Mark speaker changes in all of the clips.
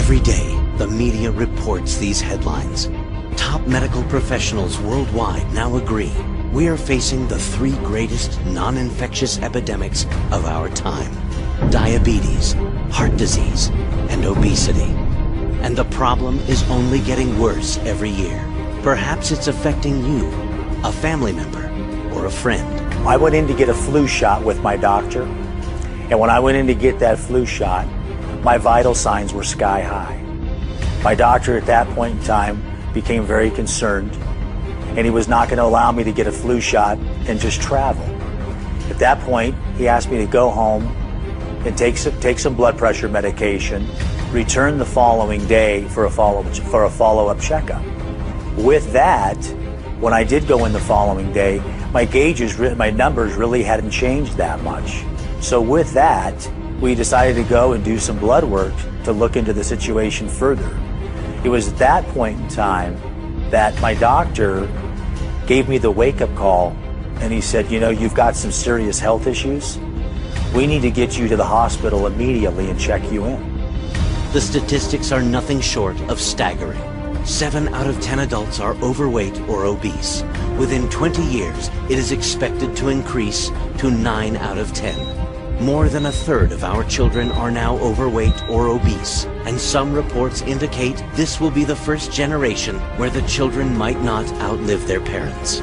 Speaker 1: Every day, the media reports these headlines. Top medical professionals worldwide now agree we are facing the three greatest non-infectious epidemics of our time: diabetes, heart disease, and obesity. And the problem is only getting worse every year. Perhaps it's affecting you, a family member, or a friend.
Speaker 2: I went in to get a flu shot with my doctor, and when I went in to get that flu shot, my vital signs were sky high. My doctor at that point in time became very concerned, and he was not going to allow me to get a flu shot and just travel. At that point, he asked me to go home and take some blood pressure medication, return the following day for a follow-up checkup. With that, when I did go in the following day, my numbers really hadn't changed that much. So with that, we decided to go and do some blood work to look into the situation further. It was at that point in time that my doctor gave me the wake-up call, and he said, you know, you've got some serious health issues. We need to get you to the hospital immediately and check you in.
Speaker 1: The statistics are nothing short of staggering. 7 out of 10 adults are overweight or obese. Within 20 years, it is expected to increase to 9 out of 10. More than a third of our children are now overweight or obese, and some reports indicate this will be the first generation where the children might not outlive their parents.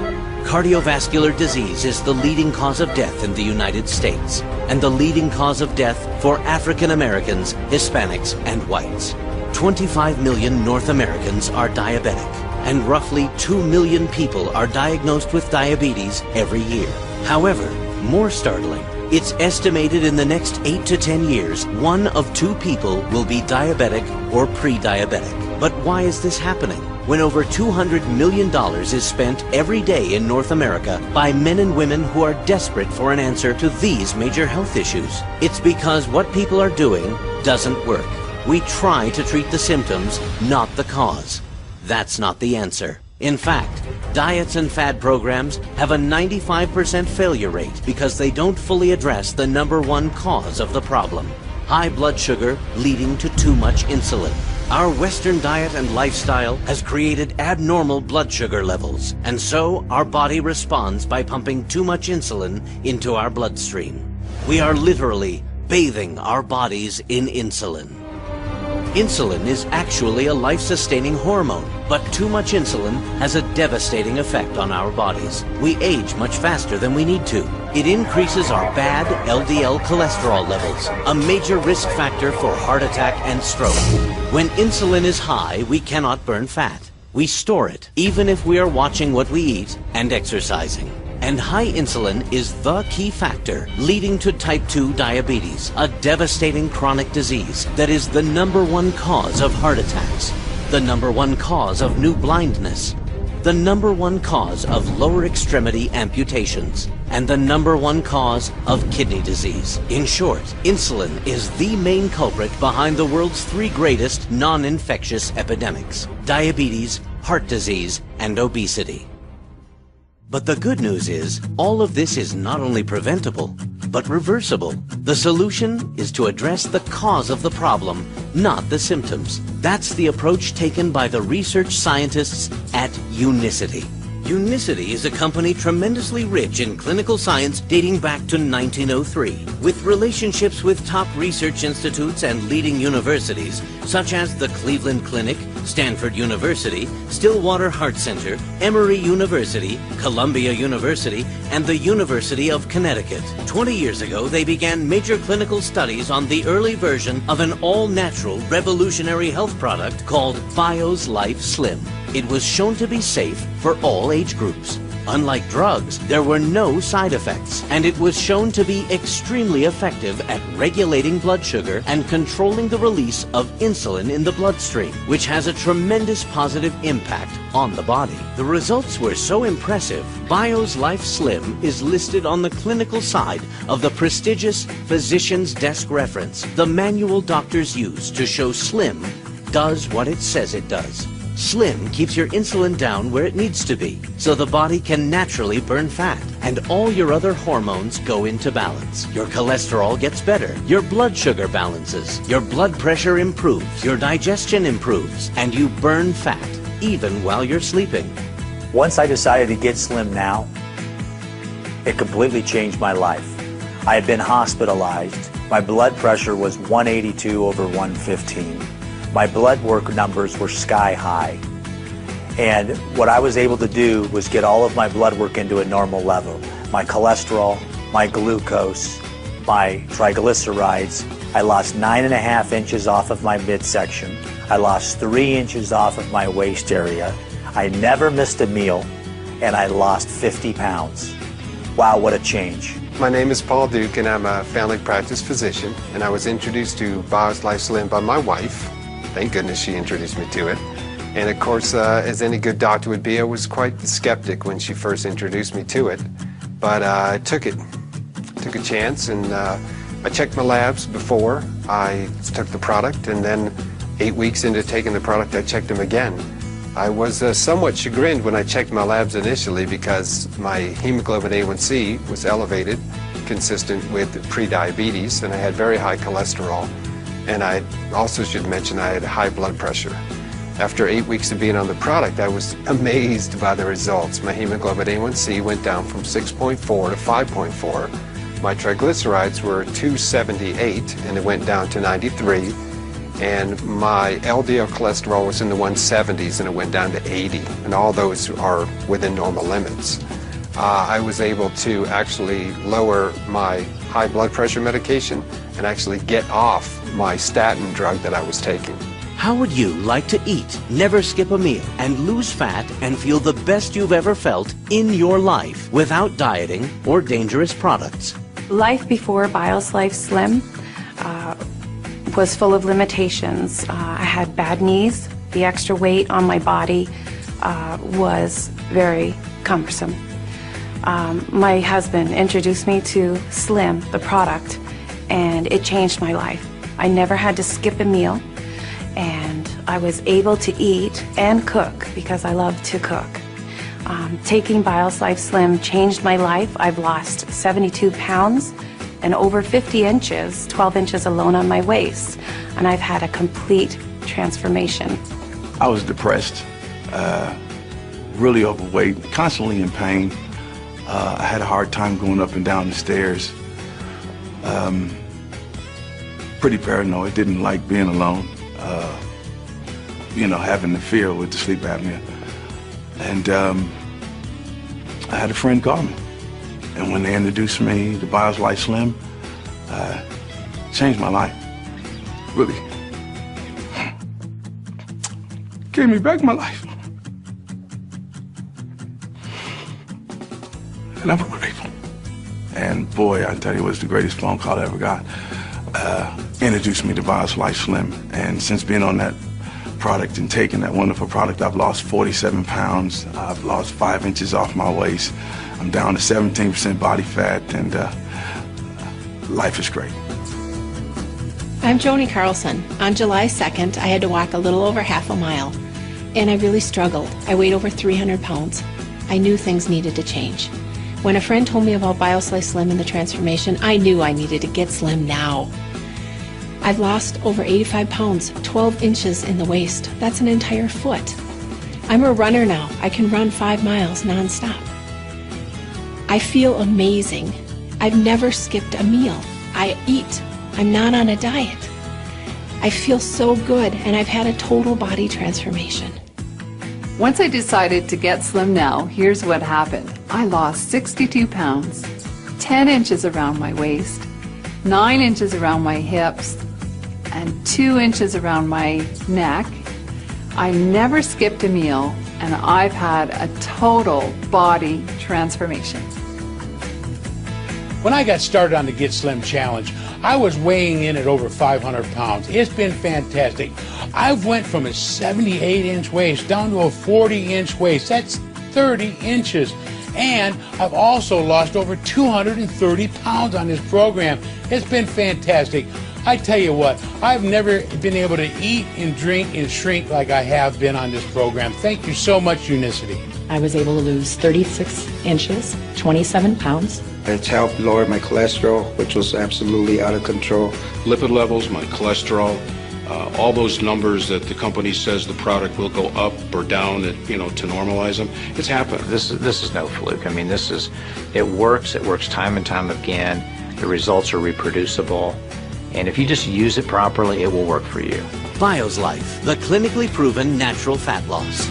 Speaker 1: Cardiovascular disease is the leading cause of death in the United States, and the leading cause of death for African Americans, Hispanics, and whites. 25 million North Americans are diabetic, and roughly 2 million people are diagnosed with diabetes every year. However, more startling, it's estimated in the next 8 to 10 years, 1 of 2 people will be diabetic or pre-diabetic. But why is this happening? When over $200 million is spent every day in North America by men and women who are desperate for an answer to these major health issues. It's because what people are doing doesn't work. We try to treat the symptoms, not the cause. That's not the answer. In fact, diets and fad programs have a 95% failure rate because they don't fully address the #1 cause of the problem: high blood sugar leading to too much insulin. Our Western diet and lifestyle has created abnormal blood sugar levels, and so our body responds by pumping too much insulin into our bloodstream. We are literally bathing our bodies in insulin. Insulin is actually a life-sustaining hormone, but too much insulin has a devastating effect on our bodies. We age much faster than we need to. It increases our bad LDL cholesterol levels, a major risk factor for heart attack and stroke. When insulin is high, we cannot burn fat. We store it, even if we are watching what we eat and exercising. And high insulin is the key factor leading to type 2 diabetes, a devastating chronic disease that is the #1 cause of heart attacks, the #1 cause of new blindness, the #1 cause of lower extremity amputations, and the #1 cause of kidney disease. In short, insulin is the main culprit behind the world's 3 greatest non-infectious epidemics: diabetes, heart disease, and obesity. But the good news is, all of this is not only preventable, but reversible. The solution is to address the cause of the problem, not the symptoms. That's the approach taken by the research scientists at Unicity. Unicity is a company tremendously rich in clinical science dating back to 1903, with relationships with top research institutes and leading universities such as the Cleveland Clinic, Stanford University, Stillwater Heart Center, Emory University, Columbia University, and the University of Connecticut. 20 years ago, they began major clinical studies on the early version of an all-natural revolutionary health product called Bios Life Slim. It was shown to be safe for all age groups. Unlike drugs, there were no side effects, and it was shown to be extremely effective at regulating blood sugar and controlling the release of insulin in the bloodstream, which has a tremendous positive impact on the body. The results were so impressive, Bios Life Slim is listed on the clinical side of the prestigious Physician's Desk Reference, the manual doctors use to show Slim does what it says it does. Slim keeps your insulin down where it needs to be, so the body can naturally burn fat. and all your other hormones go into balance. Your cholesterol gets better, your blood sugar balances, your blood pressure improves, your digestion improves, and you burn fat, even while you're sleeping.
Speaker 2: Once I decided to get Slim Now, it completely changed my life. I had been hospitalized. My blood pressure was 182 over 115. My blood work numbers were sky high. And what I was able to do was get all of my blood work into a normal level. My cholesterol, my glucose, my triglycerides. I lost 9.5 inches off of my midsection. I lost 3 inches off of my waist area. I never missed a meal, and I lost 50 pounds. Wow, what a change.
Speaker 3: My name is Paul Duke, and I'm a family practice physician, and I was introduced to Bios Life Slim by my wife. Thank goodness she introduced me to it. And of course, as any good doctor would be, I was quite the skeptic when she first introduced me to it. But I took a chance, and I checked my labs before I took the product, and then 8 weeks into taking the product, I checked them again. I was somewhat chagrined when I checked my labs initially because my hemoglobin A1C was elevated, consistent with pre-diabetes, and I had very high cholesterol. And I also should mention I had high blood pressure. After 8 weeks of being on the product, I was amazed by the results. My hemoglobin A1C went down from 6.4 to 5.4. My triglycerides were 278, and it went down to 93. And my LDL cholesterol was in the 170s, and it went down to 80. And all those are within normal limits. I was able to actually lower my high blood pressure medication and actually get off my statin drug that I was taking.
Speaker 1: How would you like to eat, never skip a meal, and lose fat and feel the best you've ever felt in your life without dieting or dangerous products?
Speaker 4: Life before Bios Life Slim was full of limitations. I had bad knees. The extra weight on my body was very cumbersome. My husband introduced me to Slim, the product, and it changed my life. I never had to skip a meal, and I was able to eat and cook because I love to cook. Taking Bios Life Slim changed my life. I've lost 72 pounds and over 50 inches, 12 inches alone on my waist, and I've had a complete transformation.
Speaker 5: I was depressed, really overweight, constantly in pain. I had a hard time going up and down the stairs. Pretty paranoid, didn't like being alone. Having the fear with the sleep apnea. And I had a friend call me. And when they introduced me to Bios Life Slim, changed my life. Really. Gave me back my life. And I'm grateful. And boy, I tell you, it was the greatest phone call I ever got. Introduced me to Bios Life Slim. And since being on that product and taking that wonderful product, I've lost 47 pounds. I've lost 5 inches off my waist. I'm down to 17% body fat, and life is great.
Speaker 6: I'm Joni Carlson. On July 2nd, I had to walk a little over half a mile, and I really struggled. I weighed over 300 pounds. I knew things needed to change. When a friend told me about Bios Life Slim and the transformation, I knew I needed to get slim now. I've lost over 85 pounds, 12 inches in the waist. That's an entire foot. I'm a runner now. I can run 5 miles nonstop. I feel amazing. I've never skipped a meal. I eat. I'm not on a diet. I feel so good, and I've had a total body transformation.
Speaker 7: Once I decided to get Slim Now, here's what happened. I lost 62 pounds, 10 inches around my waist, 9 inches around my hips, and 2 inches around my neck. I never skipped a meal, and I've had a total body transformation.
Speaker 8: When I got started on the Get Slim Challenge, I was weighing in at over 500 pounds. It's been fantastic. I went from a 78-inch waist down to a 40-inch waist. That's 30 inches. And I've also lost over 230 pounds on this program. It's been fantastic. I tell you what, I've never been able to eat and drink and shrink like I have been on this program. Thank you so much, Unicity.
Speaker 9: I was able to lose 36 inches, 27 pounds.
Speaker 10: It's helped lower my cholesterol, which was absolutely out of control.
Speaker 11: Lipid levels, my cholesterol, all those numbers that the company says the product will go up or down, to normalize them, it's happened.
Speaker 12: This is no fluke. I mean, it works time and time again. The results are reproducible. And if you just use it properly, it will work for you.
Speaker 1: Bios Life, the clinically proven natural fat loss.